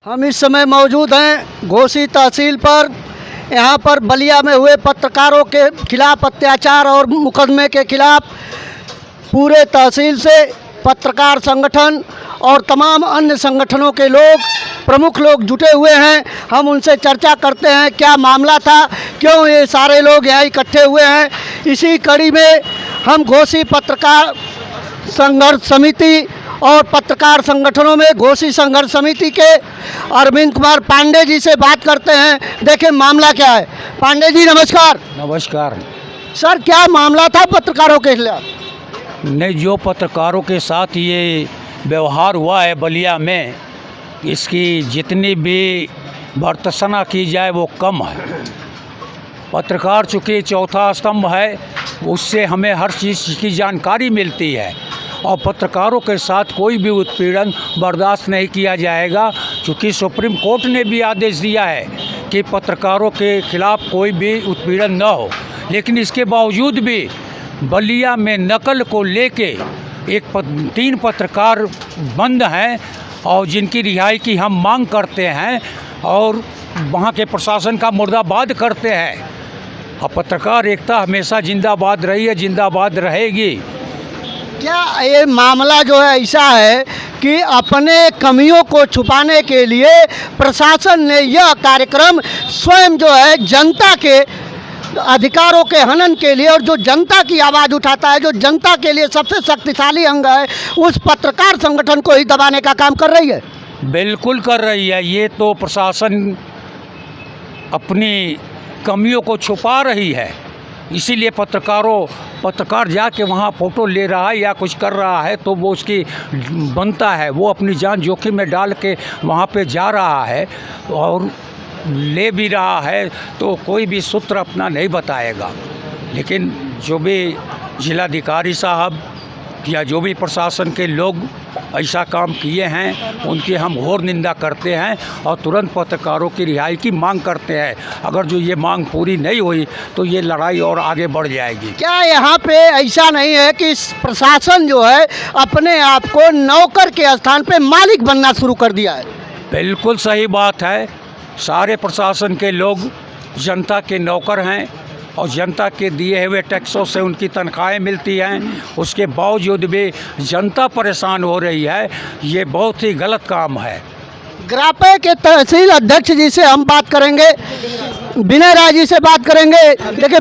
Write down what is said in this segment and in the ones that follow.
हम इस समय मौजूद हैं घोसी तहसील पर। यहाँ पर बलिया में हुए पत्रकारों के खिलाफ अत्याचार और मुकदमे के खिलाफ पूरे तहसील से पत्रकार संगठन और तमाम अन्य संगठनों के लोग, प्रमुख लोग जुटे हुए हैं। हम उनसे चर्चा करते हैं क्या मामला था, क्यों ये सारे लोग यहाँ इकट्ठे हुए हैं। इसी कड़ी में हम घोसी पत्रकार संघर्ष समिति और पत्रकार संगठनों में घोसी संघर्ष समिति के अरविंद कुमार पांडे जी से बात करते हैं। देखें मामला क्या है। पांडे जी नमस्कार। नमस्कार। सर क्या मामला था पत्रकारों के खिलाफ? नहीं, जो पत्रकारों के साथ ये व्यवहार हुआ है बलिया में, इसकी जितनी भी भर्त्सना की जाए वो कम है। पत्रकार चूँकि चौथा स्तंभ है, उससे हमें हर चीज़ की जानकारी मिलती है और पत्रकारों के साथ कोई भी उत्पीड़न बर्दाश्त नहीं किया जाएगा। चूँकि सुप्रीम कोर्ट ने भी आदेश दिया है कि पत्रकारों के खिलाफ कोई भी उत्पीड़न न हो, लेकिन इसके बावजूद भी बलिया में नकल को लेके 3 पत्रकार बंद हैं और जिनकी रिहाई की हम मांग करते हैं और वहाँ के प्रशासन का मुर्दाबाद करते हैं। और पत्रकार एकता हमेशा जिंदाबाद रही है, जिंदाबाद रहेगी। क्या ये मामला जो है ऐसा है कि अपने कमियों को छुपाने के लिए प्रशासन ने यह कार्यक्रम स्वयं जो है जनता के अधिकारों के हनन के लिए, और जो जनता की आवाज़ उठाता है, जो जनता के लिए सबसे शक्तिशाली अंग है, उस पत्रकार संगठन को ही दबाने का काम कर रही है? बिल्कुल कर रही है। ये तो प्रशासन अपनी कमियों को छुपा रही है, इसीलिए पत्रकार जाके वहाँ फ़ोटो ले रहा है या कुछ कर रहा है तो वो उसकी बनता है, वो अपनी जान जोखिम में डाल के वहाँ पे जा रहा है और ले भी रहा है, तो कोई भी सूत्र अपना नहीं बताएगा। लेकिन जो भी जिलाधिकारी साहब या जो भी प्रशासन के लोग ऐसा काम किए हैं, उनकी हम घोर निंदा करते हैं और तुरंत पत्रकारों की रिहाई की मांग करते हैं। अगर जो ये मांग पूरी नहीं हुई तो ये लड़ाई और आगे बढ़ जाएगी। क्या यहाँ पे ऐसा नहीं है कि प्रशासन जो है अपने आप को नौकर के स्थान पे मालिक बनना शुरू कर दिया है? बिल्कुल सही बात है। सारे प्रशासन के लोग जनता के नौकर हैं और जनता के दिए हुए टैक्सों से उनकी तनख्वाहें मिलती हैं, उसके बावजूद भी जनता परेशान हो रही है। ये बहुत ही गलत काम है। ग्रापे के तहसील अध्यक्ष जी से हम बात करेंगे, विनय राय जी से बात करेंगे। देखिए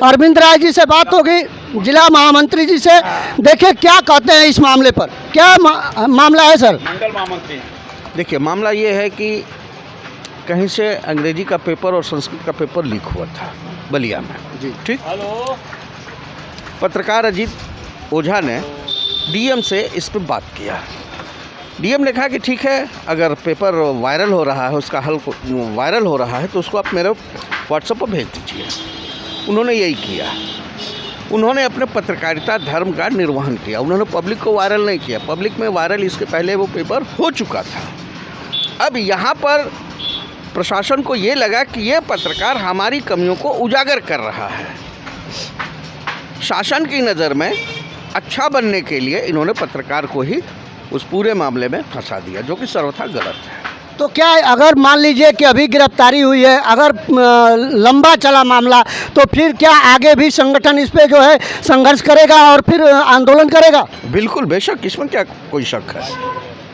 अरविंद राय जी से बात होगी, जिला महामंत्री जी से। देखिए क्या कहते हैं इस मामले पर, क्या मामला है सर? मंडल महामंत्री। देखिए मामला ये है कि कहीं से अंग्रेजी का पेपर और संस्कृत का पेपर लीक हुआ था बलिया में जी। ठीक। पत्रकार अजीत ओझा ने डीएम से इस पर बात किया। डीएम ने कहा कि ठीक है, अगर पेपर वायरल हो रहा है, उसका हल वायरल हो रहा है तो उसको आप मेरे व्हाट्सएप पर भेज दीजिए। उन्होंने यही किया। उन्होंने अपने पत्रकारिता धर्म का निर्वहन किया। उन्होंने पब्लिक को वायरल नहीं किया। पब्लिक में वायरल इसके पहले वो पेपर हो चुका था। अब यहाँ पर प्रशासन को ये लगा कि ये पत्रकार हमारी कमियों को उजागर कर रहा है। शासन की नज़र में अच्छा बनने के लिए इन्होंने पत्रकार को ही उस पूरे मामले में फंसा दिया, जो कि सर्वथा गलत है। तो क्या अगर मान लीजिए कि अभी गिरफ्तारी हुई है, अगर लंबा चला मामला, तो फिर क्या आगे भी संगठन इस पे जो है संघर्ष करेगा और फिर आंदोलन करेगा? बिल्कुल, बेशक, इसमें क्या कोई शक है,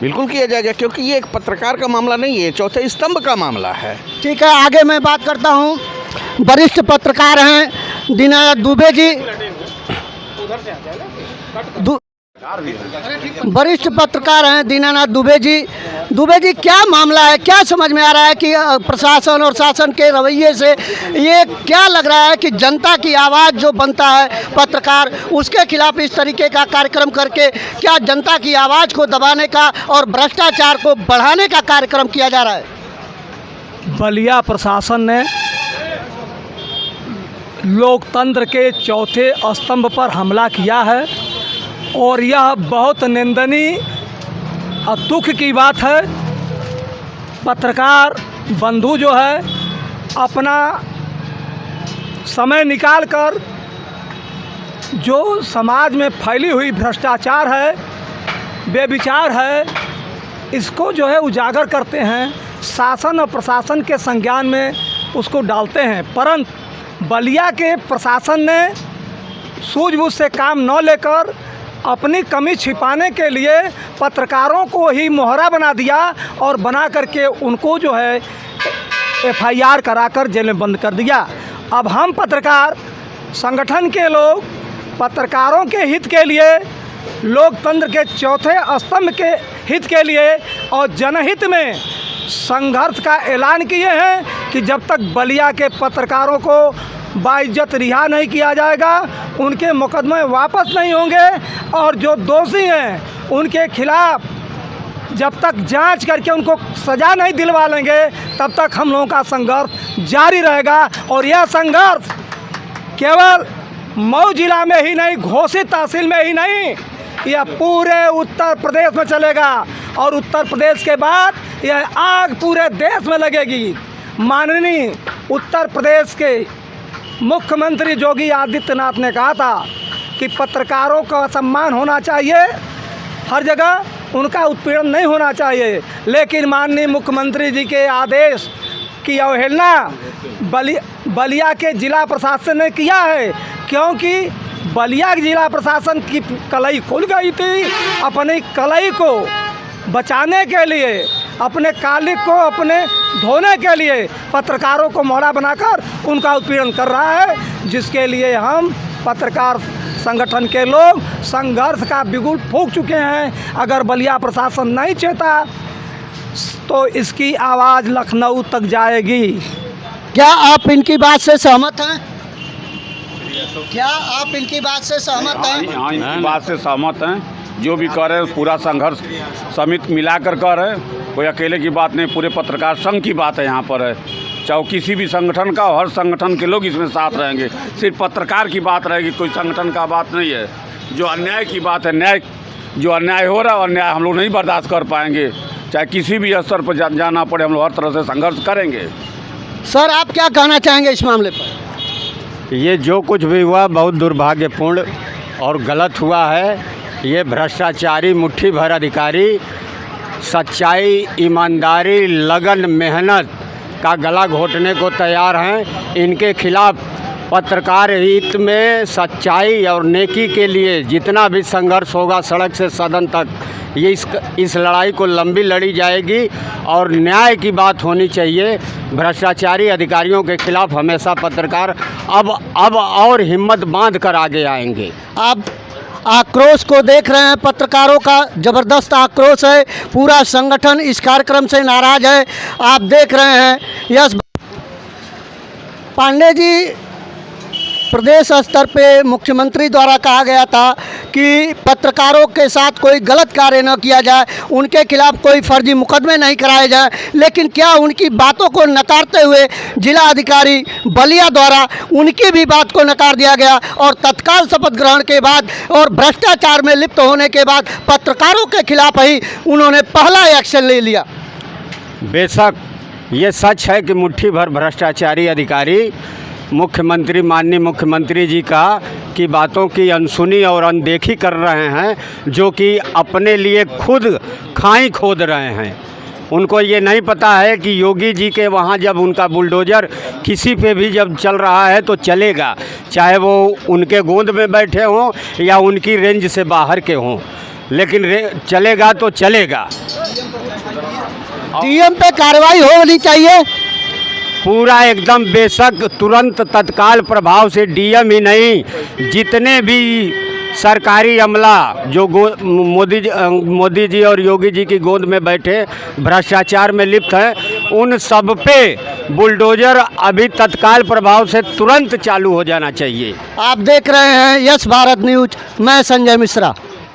बिल्कुल किया जाएगा, क्योंकि ये एक पत्रकार का मामला नहीं है, चौथे स्तंभ का मामला है। ठीक है, आगे मैं बात करता हूँ। वरिष्ठ पत्रकार हैं दीनानाथ दुबे जी। वरिष्ठ पत्रकार हैं दीनानाथ दुबे जी। दुबे जी क्या मामला है, क्या समझ में आ रहा है कि प्रशासन और शासन के रवैये से ये क्या लग रहा है कि जनता की आवाज़ जो बनता है पत्रकार, उसके खिलाफ इस तरीके का कार्यक्रम करके क्या जनता की आवाज़ को दबाने का और भ्रष्टाचार को बढ़ाने का कार्यक्रम किया जा रहा है? बलिया प्रशासन ने लोकतंत्र के चौथे स्तंभ पर हमला किया है और यह बहुत निंदनीय और दुख की बात है। पत्रकार बंधु जो है अपना समय निकालकर जो समाज में फैली हुई भ्रष्टाचार है, बेविचार है, इसको जो है उजागर करते हैं, शासन और प्रशासन के संज्ञान में उसको डालते हैं। परंतु बलिया के प्रशासन ने सूझबूझ से काम न लेकर अपनी कमी छिपाने के लिए पत्रकारों को ही मोहरा बना दिया और बना करके उनको जो है FIR कराकर जेल में बंद कर दिया। अब हम पत्रकार संगठन के लोग पत्रकारों के हित के लिए, लोकतंत्र के चौथे स्तंभ के हित के लिए और जनहित में संघर्ष का ऐलान किए हैं कि जब तक बलिया के पत्रकारों को बाइज्जत रिहा नहीं किया जाएगा, उनके मुकदमे वापस नहीं होंगे और जो दोषी हैं उनके खिलाफ जब तक जांच करके उनको सज़ा नहीं दिलवा लेंगे तब तक हम लोगों का संघर्ष जारी रहेगा। और यह संघर्ष केवल मऊ जिला में ही नहीं, घोषित तहसील में ही नहीं, यह पूरे उत्तर प्रदेश में चलेगा और उत्तर प्रदेश के बाद यह आग पूरे देश में लगेगी। माननीय उत्तर प्रदेश के मुख्यमंत्री योगी आदित्यनाथ ने कहा था कि पत्रकारों का सम्मान होना चाहिए, हर जगह उनका उत्पीड़न नहीं होना चाहिए, लेकिन माननीय मुख्यमंत्री जी के आदेश की अवहेलना बलिया के जिला प्रशासन ने किया है, क्योंकि बलिया जिला प्रशासन की कलई खुल गई थी। अपनी कलई को बचाने के लिए, अपने कालिक को अपने धोने के लिए पत्रकारों को मोहरा बनाकर उनका उत्पीड़न कर रहा है, जिसके लिए हम पत्रकार संगठन के लोग संघर्ष का बिगुल फूंक चुके हैं। अगर बलिया प्रशासन नहीं चेता तो इसकी आवाज़ लखनऊ तक जाएगी। क्या आप इनकी बात से सहमत हैं? क्या आप इनकी बात से सहमत हैं? हाँ, इनकी बात से सहमत हैं। जो भी कर रहे हैं पूरा संघर्ष समिति मिलाकर कर रहे हैं, कोई अकेले की बात नहीं, पूरे पत्रकार संघ की बात है यहाँ पर है। चाहे किसी भी संगठन का, हर संगठन के लोग इसमें साथ रहेंगे। सिर्फ पत्रकार की बात रहेगी, कोई संगठन का बात नहीं है। जो अन्याय की बात है, न्याय जो अन्याय हो रहा है, अन्याय हम लोग नहीं बर्दाश्त कर पाएंगे। चाहे किसी भी स्तर पर जाना पड़े, हम लोग हर तरह से संघर्ष करेंगे। सर, आप क्या कहना चाहेंगे इस मामले पर? ये जो कुछ भी हुआ बहुत दुर्भाग्यपूर्ण और गलत हुआ है। ये भ्रष्टाचारी मुट्ठी भर अधिकारी सच्चाई, ईमानदारी, लगन, मेहनत का गला घोटने को तैयार हैं। इनके खिलाफ पत्रकार हित में सच्चाई और नेकी के लिए जितना भी संघर्ष होगा सड़क से सदन तक, ये इस लड़ाई को लंबी लड़ी जाएगी और न्याय की बात होनी चाहिए। भ्रष्टाचारी अधिकारियों के खिलाफ हमेशा पत्रकार अब और हिम्मत बांध कर आगे आएंगे। आप आक्रोश को देख रहे हैं, पत्रकारों का ज़बरदस्त आक्रोश है, पूरा संगठन इस कार्यक्रम से नाराज़ है। आप देख रहे हैं यश पांडे जी, प्रदेश स्तर पे मुख्यमंत्री द्वारा कहा गया था कि पत्रकारों के साथ कोई गलत कार्य न किया जाए, उनके खिलाफ कोई फर्जी मुकदमे नहीं कराए जाए, लेकिन क्या उनकी बातों को नकारते हुए जिला अधिकारी बलिया द्वारा उनकी भी बात को नकार दिया गया और तत्काल शपथ ग्रहण के बाद और भ्रष्टाचार में लिप्त होने के बाद पत्रकारों के खिलाफ ही उन्होंने पहला एक्शन ले लिया। बेशक ये सच है कि मुट्ठी भर भ्रष्टाचारी अधिकारी मुख्यमंत्री, माननीय मुख्यमंत्री जी की बातों की अनसुनी और अनदेखी कर रहे हैं, जो कि अपने लिए खुद खाई खोद रहे हैं। उनको ये नहीं पता है कि योगी जी के वहाँ जब उनका बुलडोज़र किसी पे भी जब चल रहा है तो चलेगा, चाहे वो उनके गोद में बैठे हों या उनकी रेंज से बाहर के हों, लेकिन चलेगा तो चलेगा। डीएम पे कार्रवाई होनी चाहिए पूरा एकदम बेशक, तुरंत तत्काल प्रभाव से डीएम ही नहीं, जितने भी सरकारी अमला जो मोदी जी और योगी जी की गोद में बैठे भ्रष्टाचार में लिप्त हैं, उन सब पे बुलडोजर अभी तत्काल प्रभाव से तुरंत चालू हो जाना चाहिए। आप देख रहे हैं यश भारत न्यूज, मैं संजय मिश्रा।